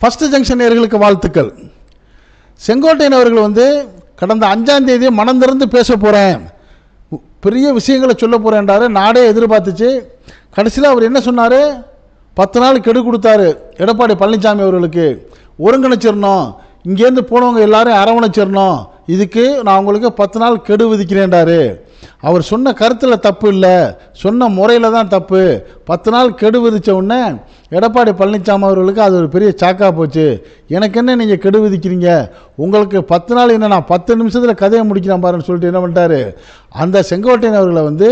First junction நேயர்களுக்கு வாழ்த்துக்கள். செங்கோட்டையன் அவர்கள் வந்து கடந்த 5ஆம் தேதி மனம் திறந்து பேச போகிறேன், பெரிய விஷயங்களை சொல்ல போகிறேன்றாரு. நாடே எதிர்பார்த்துச்சு. கடைசியில் அவர் என்ன சொன்னார்? 10 நாள் கெடு கொடுத்தாரு எடப்பாடி பழனிசாமி அவர்களுக்கு. ஒருங்கிணைச்சிடணும், இங்கேருந்து போனவங்க எல்லாரும் அரவணைச்சிடணும், இதுக்கு நான் உங்களுக்கு 10 நாள் கெடு விதிக்கிறேன்டாரு. அவர் சொன்ன கருத்தில் தப்பு இல்லை, சொன்ன முறையில் தான் தப்பு. 10 நாள் கெடு விதித்த உடனே எடப்பாடி பழனிசாமி அவர்களுக்கு அது ஒரு பெரிய சாக்கா போச்சு. எனக்கு என்ன நீங்கள் கெடு விதிக்கிறீங்க, உங்களுக்கு 10 நாள் என்ன, நான் 10 நிமிஷத்தில் கதையை முடிக்கிறேன் பாருன்னு சொல்லிட்டு என்ன பண்ணிட்டாரு, அந்த செங்கோட்டையன் அவர்களை வந்து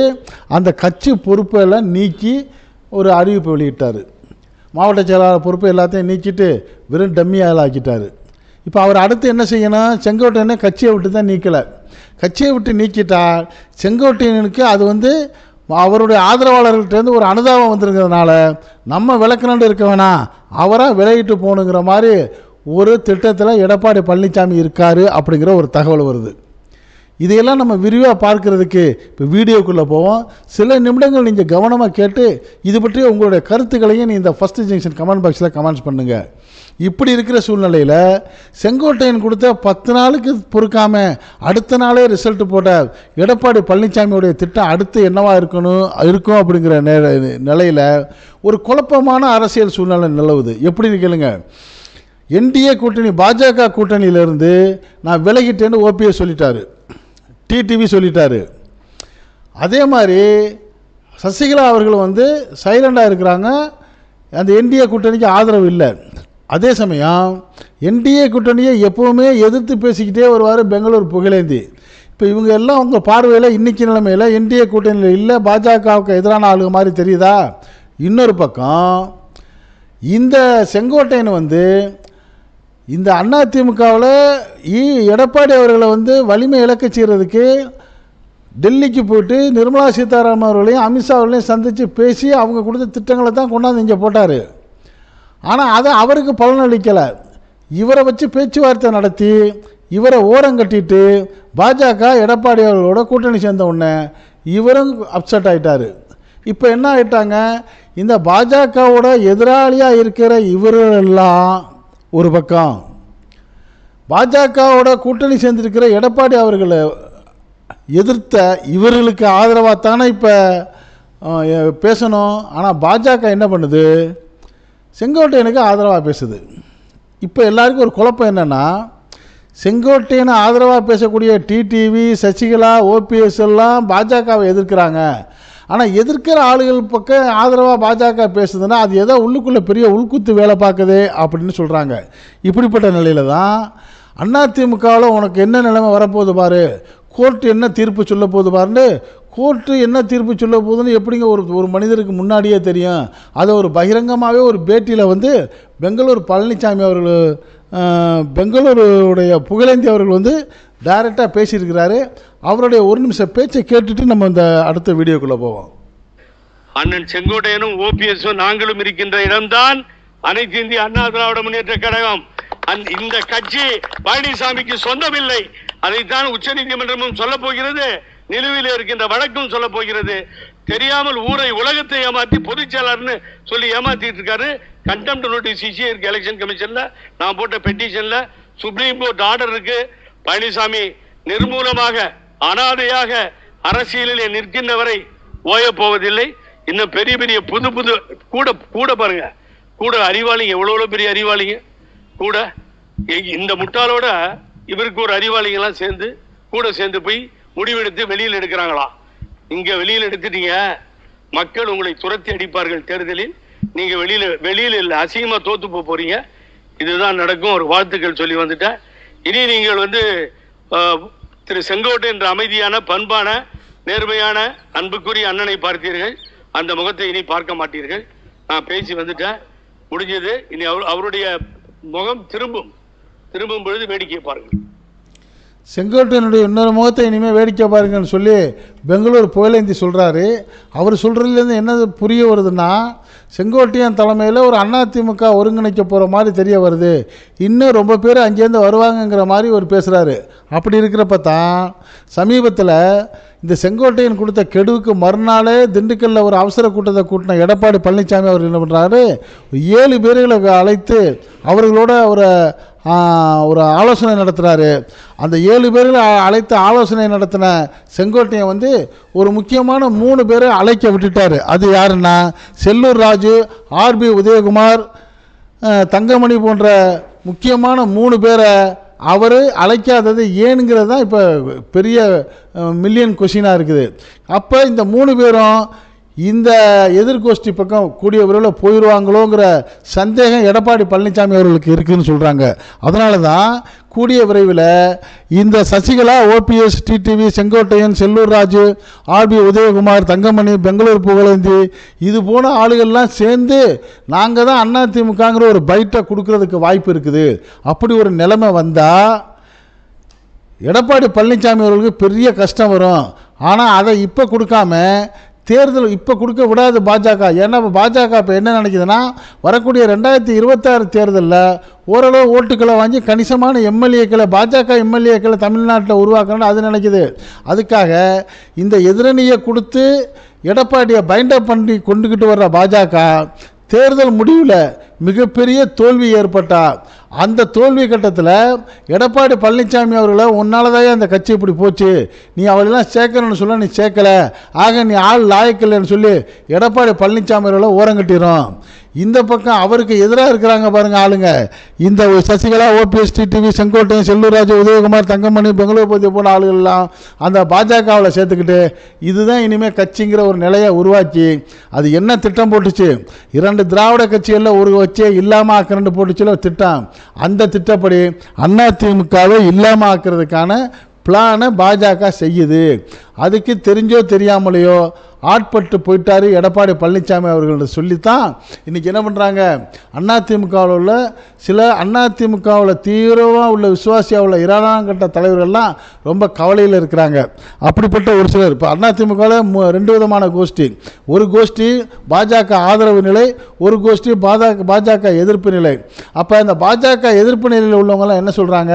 அந்த கட்சி பொறுப்பெல்லாம் நீக்கி ஒரு அறிவிப்பை வெளியிட்டார். மாவட்ட செயலாளர் பொறுப்பு எல்லாத்தையும் நீக்கிட்டு வெறும் டம்மி ஆளாக்கிட்டார். இப்போ அவர் அடுத்து என்ன செய்யணும்? செங்கோட்டையனை கட்சியை விட்டு தான் நீக்கலை. கட்சியை விட்டு நீக்கிட்டால் செங்கோட்டையனுக்கு அது வந்து அவருடைய ஆதரவாளர்கள்ட்டேருந்து ஒரு அனுதாபம் வந்துருங்கிறதுனால நம்ம விளக்கணுன்னு இருக்க வேணாம், அவராக விலகிட்டு போகணுங்கிற மாதிரி ஒரு திட்டத்தில் எடப்பாடி பழனிசாமி இருக்கார் அப்படிங்கிற ஒரு தகவல் வருது. இதையெல்லாம் நம்ம விரிவாக பார்க்கறதுக்கு இப்போ வீடியோக்குள்ளே போவோம். சில நிமிடங்கள் நீங்கள் கவனமாக கேட்டு இது பற்றி உங்களுடைய கருத்துக்களையும் இந்த ஃபஸ்ட்டு ஜங்ஷன் கமெண்ட் பாக்ஸில் கமெண்ட்ஸ் பண்ணுங்கள். இப்படி இருக்கிற சூழ்நிலையில் செங்கோட்டையன் கொடுத்த 10 நாளுக்கு பொறுக்காமல் அடுத்த நாளே ரிசல்ட் போட்ட எடப்பாடி பழனிசாமியுடைய திட்டம் அடுத்து என்னவா இருக்கும் அப்படிங்கிற நிலையில் ஒரு குழப்பமான அரசியல் சூழ்நிலை நிலவுது. எப்படின்னு கேளுங்க. என்டிஏ கூட்டணி பாஜக கூட்டணியிலிருந்து நான் விலகிட்டேன்னு ஓபிஎஸ் சொல்லிட்டாரு, டிடிவி சொல்லிட்டாரு. அதே மாதிரி சசிகலா அவர்கள் வந்து சைலண்டாக இருக்கிறாங்க, அந்த என்டிஏ கூட்டணிக்கு ஆதரவு இல்லை. அதே சமயம் என்டிஏ கூட்டணியை எப்போவுமே எதிர்த்து பேசிக்கிட்டே வருவார் பெங்களூர் புகழேந்தி. இப்போ இவங்க எல்லாம் உங்கள் பார்வையில் இன்றைக்கி நிலைமையில் என்டிஏ கூட்டணியில் இல்லை, பாஜகவுக்கு எதிரான ஆளுங்க மாதிரி தெரியுதா? இன்னொரு பக்கம் இந்த செங்கோட்டையன் வந்து இந்த அதிமுகவில் எடப்பாடி அவர்களை வந்து வலிமை இழக்க செய்கிறதுக்கு டெல்லிக்கு போயிட்டு நிர்மலா சீதாராமன் அவர்களையும் அமித்ஷா அவர்களையும் சந்தித்து பேசி அவங்க கொடுத்த திட்டங்களை தான் கொண்டாந்து இங்கே போட்டார். ஆனால் அதை அவருக்கு பலனளிக்கலை. இவரை வச்சு பேச்சுவார்த்தை நடத்தி இவரை ஓரங்கட்டிட்டு பாஜக எடப்பாடி அவர்களோட கூட்டணி சேர்ந்த உடனே இவரும் அப்செட் ஆகிட்டார். இப்போ என்ன ஆகிட்டாங்க, இந்த பாஜகவோட எதிராளியாக இருக்கிற இவரெல்லாம் ஒரு பக்கம், பாஜகவோட கூட்டணி சேர்ந்திருக்கிற எடப்பாடி அவர்களை எதிர்த்த இவர்களுக்கு ஆதரவாக தானே இப்போ பேசணும். ஆனால் பாஜக என்ன பண்ணுது, செங்கோட்டையனுக்கு ஆதரவாக பேசுது. இப்போ எல்லாருக்கும் ஒரு குழப்பம் என்னென்னா, செங்கோட்டையனை ஆதரவாக பேசக்கூடிய டிடிவி, சசிகலா, ஓபிஎஸ் எல்லாம் பாஜகவை எதிர்க்கிறாங்க. ஆனால் எதிர்க்கிற ஆளுகள் பக்கம் ஆதரவாக பாஜக பேசுதுன்னா அது ஏதோ உள்ளுக்குள்ளே பெரிய உள்குத்து வேலை பார்க்குது அப்படின்னு சொல்கிறாங்க. இப்படிப்பட்ட நிலையில் தான் அதிமுகவில் உனக்கு என்ன நிலைமை வரப்போகுது பாரு, கோர்ட்டு என்ன தீர்ப்பு சொல்ல போகுது பாருன்னு, கோர்ட்டு என்ன தீர்ப்பு சொல்ல போகுதுன்னு எப்படிங்க ஒரு மனிதருக்கு முன்னாடியே தெரியும்? அதை ஒரு பகிரங்கமாகவே ஒரு பேட்டியில் வந்து பெங்களூர் பழனிசாமி அவர்கள், பெங்களூருடைய புகழேந்தி அவர்கள் வந்து டைரெக்டாக பேசியிருக்கிறாரு. அவருடைய ஒரு நிமிஷம் பேச்சை கேட்டுட்டு நம்ம இந்த அடுத்த வீடியோக்குள்ளே போவோம். அண்ணன் செங்கோட்டையனும் ஓபிஎஸும் நாங்களும் இருக்கின்ற இடம்தான் அனைத்து இந்திய அண்ணா திராவிட முன்னேற்ற கழகம். இந்த கட்சி பழனிசாமிக்கு சொந்தமில்லை, அதைத்தான் உச்ச நீதிமன்றமும் சொல்ல போகிறது, நிலுவையில் இருக்கின்ற வழக்கும் சொல்ல போகிறது. தெரியாமல் ஊரை உலகத்தை ஏமாற்றி பொதுச் செயலாளர்னு சொல்லி ஏமாத்திட்டு இருக்காரு. கண்டெம்ட் நோட்டீஸ் இருக்கு எலெக்ஷன் கமிஷன்ல, நான் போட்ட பெட்டிஷன்ல சுப்ரீம் கோர்ட் ஆர்டர் இருக்கு. பழனிசாமி நிர்மூலமாக அனாதையாக அரசியலிலே நிற்கின்ற வரை ஓய போவதில்லை. இன்னும் பெரிய பெரிய புது புது கூட பாருங்க, கூட அறிவாளிங்க, எவ்வளவு பெரிய அறிவாளிங்க கூட. இந்த முட்டாளோட இவருக்கு ஒரு அறிவாளிங்கெல்லாம் சேர்ந்து போய் முடிவெடுத்து வெளியில் எடுக்கிறாங்களா? இங்க வெளியில் எடுத்துட்டீங்க, மக்கள் உங்களை துரத்தி அடிப்பார்கள் தேர்தலில். நீங்க வெளியில இல்ல, அசிங்கமா தோத்து போறீங்க. இதுதான் நடக்கும். ஒரு வாழ்த்துக்கள் சொல்லி வந்துட்டேன். இனி நீங்கள் வந்து திரு செங்கோட்டை என்ற அமைதியான, பண்பான, நேர்மையான, அன்புக்குரிய அண்ணனை பார்த்தீர்கள். அந்த முகத்தை இனி பார்க்க மாட்டீர்கள். நான் பேசி வந்துட்டேன், முடிஞ்சது. இனி அவருடைய முகம் திரும்பும் பொழுது வேடிக்கை பாருங்கள். செங்கோட்டையனுடைய இன்னொரு முகத்தை இனிமேல் வேடிக்கை பாருங்கன்னு சொல்லி பெங்களூர் புகழேந்தி சொல்கிறாரு. அவர் சொல்கிறதுலேருந்து என்ன புரிய வருதுன்னா, செங்கோட்டையன் தலைமையில் ஒரு அதிமுக ஒருங்கிணைக்க போகிற மாதிரி தெரிய வருது, இன்னும் ரொம்ப பேர் அங்கேருந்து வருவாங்கங்கிற மாதிரி ஒரு பேசுகிறாரு. அப்படி இருக்கிறப்ப தான் சமீபத்தில் இந்த செங்கோட்டையன் கொடுத்த கெடுவுக்கு மறுநாளே திண்டுக்கல்லில் ஒரு அவசர கூட்டத்தை கூட்டின எடப்பாடி பழனிசாமி அவர் என்ன பண்ணுறாரு, 7 பேர்களை அழைத்து அவர்களோட ஒரு ஆலோசனை நடத்துகிறாரு. அந்த 7 பேர்களை அழைத்து ஆலோசனை நடத்தின செங்கோட்டையன் வந்து ஒரு முக்கியமான 3 பேரை அழைக்க விட்டுட்டார். அது யாருன்னா, செல்லூர் ராஜு, ஆர்பி உதயகுமார், தங்கமணி போன்ற முக்கியமான 3 பேரை அவர் அழைக்காதது ஏனுங்கிறது தான் இப்போ பெரிய மில்லியன் கொஸ்டினாக இருக்குது. அப்போ இந்த 3 பேரும் இந்த எதிர்கோஷ்டி பக்கம் கூடிய விரைவில் போயிடுவாங்களோங்கிற சந்தேகம் எடப்பாடி பழனிசாமி அவர்களுக்கு இருக்குதுன்னு சொல்கிறாங்க. அதனால தான் கூடிய விரைவில் இந்த Sasikala, OPS, TTV, Sengottaiyan, Sellur Raju, RP Udhayakumar, Thangamani, Bangalore Pugazhendhi இது போன ஆளுகள்லாம் சேர்ந்து நாங்கள் தான் அதிமுகங்கிற ஒரு பைட்டை கொடுக்கறதுக்கு வாய்ப்பு இருக்குது. அப்படி ஒரு நிலைமை வந்தால் எடப்பாடி பழனிசாமி அவர்களுக்கு பெரிய கஷ்டம் வரும். ஆனால் அதை இப்போ கொடுக்காம தேர்தல் இப்போ கொடுக்க விடாது பாஜக. ஏன்னா பாஜக இப்போ என்ன நினைக்குதுன்னா, வரக்கூடிய 2026 தேர்தலில் ஓரளவு ஓட்டுக்களை வாங்கி கணிசமான எம்எல்ஏக்களை, பாஜக எம்எல்ஏக்களை தமிழ்நாட்டில் உருவாக்கணும்னு அது நினைக்குது. அதுக்காக இந்த எதிரணியை கொடுத்து எடப்பாடியை பைண்டப் பண்ணி கொண்டுக்கிட்டு வர்ற பாஜக தேர்தல் முடிவில் மிகப்பெரிய தோல்வி ஏற்பட்டால் அந்த தோல்வி கட்டத்தில் எடப்பாடி பழனிசாமி அவர்களை உன்னாலதான் அந்த கட்சி இப்படி போச்சு, நீ அவளெல்லாம் சேர்க்கணும்னு சொல்ல நீ சேர்க்கலை, ஆக நீ ஆள் லாயக்கில்லைன்னு சொல்லி எடப்பாடி பழனிசாமி அவர்களை ஓரங்கட்டிடும். இந்த பக்கம் அவருக்கு எதிராக இருக்கிறாங்க பாருங்க ஆளுங்க, இந்த சசிகலா, ஓபிஎஸ், டிடிவி, செங்கோட்டையன், செல்லூர் ராஜு, உதயகுமார், தங்கமணி, பெங்களூர் பகுதியை போன ஆளுகள்லாம் அந்த பாஜகவில் சேர்த்துக்கிட்டு இதுதான் இனிமேல் கட்சிங்கிற ஒரு நிலையை உருவாக்கி அது என்ன திட்டம் போட்டுச்சு, 2 திராவிட கட்சிகளில் ஒரு வச்சே இல்லாமல் ஆக்கிறன்னு போட்டுச்சுல திட்டம், அந்த திட்டப்படி அதிமுகவை இல்லாமல் ஆக்கிறதுக்கான பிளானை பாஜக செய்யுது. அதுக்கு தெரிஞ்சோ தெரியாமலையோ ஆட்பட்டு போயிட்டாரு எடப்பாடி பழனிசாமி அவர்கள்ட்ட சொல்லித்தான் இன்றைக்கி என்ன பண்ணுறாங்க, அதிமுகவில் உள்ள சில அதிமுகவில் தீவிரமாக உள்ள விசுவாசியாக உள்ள 2ஆம் கட்ட தலைவர்கள்லாம் ரொம்ப கவலையில் இருக்கிறாங்க. அப்படிப்பட்ட ஒரு சிலர் இப்போ அதிமுகவில் 2 விதமான கோஷ்டி, ஒரு கோஷ்டி பாஜக ஆதரவு நிலை, ஒரு கோஷ்டி பாஜக எதிர்ப்பு நிலை. அப்போ இந்த பாஜக எதிர்ப்பு நிலையில் உள்ளவங்களாம் என்ன சொல்கிறாங்க,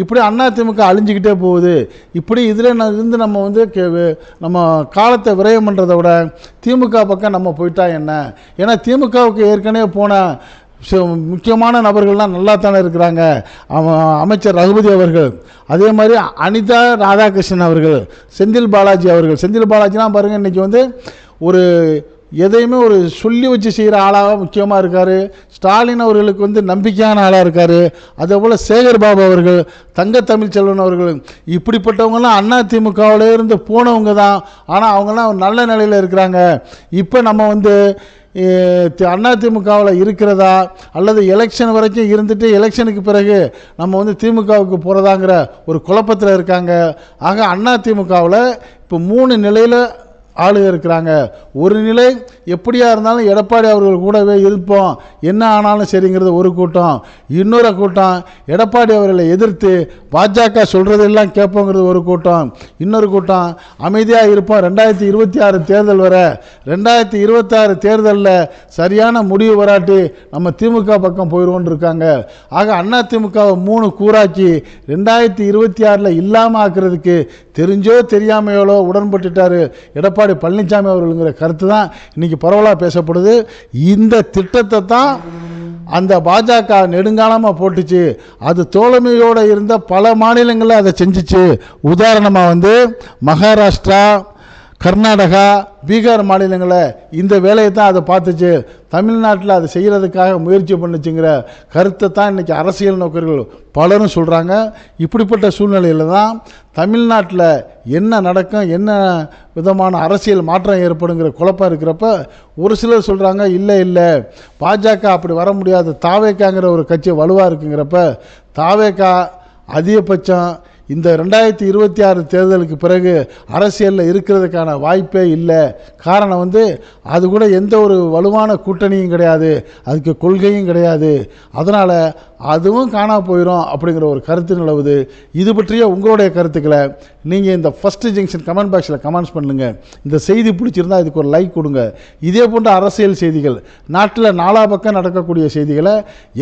இப்படி அதிமுக அழிஞ்சிக்கிட்டே போகுது, இப்படி இதில் இருந்து நம்ம வந்து நம்ம காலத்தை விரயம் பண்ணுறதை விட திமுக பக்கம் நம்ம போயிட்டா என்ன, ஏன்னா திமுகவுக்கு ஏற்கனவே போன முக்கியமான நபர்கள்லாம் நல்லா தானே இருக்கிறாங்க, அமைச்சர் ரகுபதி அவர்கள், அதே மாதிரி அனிதா ராதாகிருஷ்ணன் அவர்கள், செந்தில் பாலாஜி அவர்கள். செந்தில் பாலாஜிலாம் பாருங்கள் இன்றைக்கி வந்து ஒரு எதையுமே ஒரு சொல்லி வச்சு செய்கிற ஆளாக முக்கியமாக இருக்கார். ஸ்டாலின் அவர்களுக்கு வந்து நம்பிக்கையான ஆளாக இருக்கார். அதே போல் சேகர் பாபு அவர்கள், தங்க தமிழ்ச்செல்வன் அவர்கள், இப்படிப்பட்டவங்கலாம் அதிமுகவிலே இருந்து போனவங்க தான். ஆனால் அவங்களாம் நல்ல நிலையில் இருக்கிறாங்க. இப்போ நம்ம வந்து அதிமுகவில் இருக்கிறதா அல்லது எலெக்ஷன் வரைக்கும் இருந்துட்டு எலெக்ஷனுக்கு பிறகு நம்ம வந்து திமுகவுக்கு போகிறதாங்கிற ஒரு குழப்பத்தில் இருக்காங்க. ஆக அதிமுகவில் இப்போ 3 நிலையில் ஆளுக இருக்கிறாங்க. ஒரு நிலை எப்படியா இருந்தாலும் எடப்பாடி அவர்கள் கூடவே இருப்போம், என்ன ஆனாலும் சரிங்கிறது ஒரு கூட்டம். இன்னொரு கூட்டம் எடப்பாடி அவர்களை எதிர்த்து பாஜக சொல்கிறதெல்லாம் கேட்போங்கிறது ஒரு கூட்டம். இன்னொரு கூட்டம் அமைதியாக இருப்போம், 2026 தேர்தல் வர, 2026 தேர்தலில் சரியான முடிவு வராட்டி நம்ம திமுக பக்கம் போயிடுவோன்னு இருக்காங்க. ஆக அதிமுகவை 3 கூறாக்கி 2026 இல்லாமல் ஆக்குறதுக்கு தெரிஞ்சோ தெரியாமையோலோ உடன்பட்டுட்டார் எடப்பாடி பழனிசாமி அவர்களுங்கிற கருத்து தான் இன்னைக்கு பரவலாக பேசப்படுது. இந்த திட்டத்தை தான் அந்த பாஜக நெடுங்காலமாக போட்டுச்சு. அது தோழமையோடு இருந்த பல மாநிலங்களில் அதை செஞ்சிச்சு. உதாரணமாக வந்து மகாராஷ்டிரா, கர்நாடகா, பீகார் மாநிலங்களில் இந்த வேலையை தான் அதை பார்த்துச்சு. தமிழ்நாட்டில் அதை செய்கிறதுக்காக முயற்சி பண்ணுச்சுங்கிற கருத்தை தான் இன்றைக்கி அரசியல் நோக்கர்கள் பலரும் சொல்கிறாங்க. இப்படிப்பட்ட சூழ்நிலையில் தான் தமிழ்நாட்டில் என்ன நடக்கும், என்ன விதமான அரசியல் மாற்றம் ஏற்படுங்கிற குழப்பம் இருக்கிறப்ப ஒரு சிலர் சொல்கிறாங்க, இல்லை பாஜக அப்படி வர முடியாது, தாவேக்காங்கிற ஒரு கட்சி வலுவாக இருக்குங்கிறப்ப தாவேக்கா அதிகபட்சம் இந்த 2026 தேர்தலுக்கு பிறகு அரசியலில் இருக்கிறதுக்கான வாய்ப்பே இல்லை. காரணம் வந்து அது கூட எந்த ஒரு வலுவான கூட்டணியும் கிடையாது, அதுக்கு கொள்கையும் கிடையாது. அதனால் அதுவும் காணா போயிடும் அப்படிங்கிற ஒரு கருத்து நிலவுது. இது பற்றிய உங்களுடைய கருத்துக்களை நீங்கள் இந்த ஃபஸ்ட்டு ஜங்ஷன் கமெண்ட் பாக்ஸில் கமெண்ட்ஸ் பண்ணுங்கள். இந்த செய்தி பிடிச்சிருந்தால் இதுக்கு ஒரு லைக் கொடுங்க. இதே போன்ற அரசியல் செய்திகள், நாட்டில் நாலா பக்கம் நடக்கக்கூடிய செய்திகளை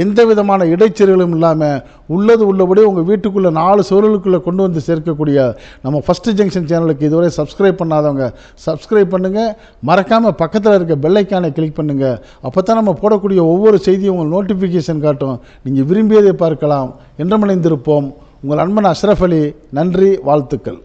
எந்த விதமான இடைச்செருகளும் இல்லாமல் உள்ளது உள்ளபடி உங்கள் வீட்டுக்குள்ளே 4 சுவர்களுக்குள்ளே கொண்டு வந்து சேர்க்கக்கூடிய நம்ம ஃபஸ்ட்டு ஜங்ஷன் சேனலுக்கு இதுவரை சப்ஸ்கிரைப் பண்ணாதவங்க சப்ஸ்கிரைப் பண்ணுங்கள். மறக்காமல் பக்கத்தில் இருக்க பெல் ஐக்கானை கிளிக் பண்ணுங்கள். அப்போ தான் நம்ம போடக்கூடிய ஒவ்வொரு செய்தியும் உங்களுக்கு நோட்டிஃபிகேஷன் காட்டும். நீங்கள் விரும்பியதை பார்க்கலாம். என்றும் இணைந்திருப்போம். உங்கள் அன்பன் அஷ்ரஃப் அலி. நன்றி, வாழ்த்துக்கள்.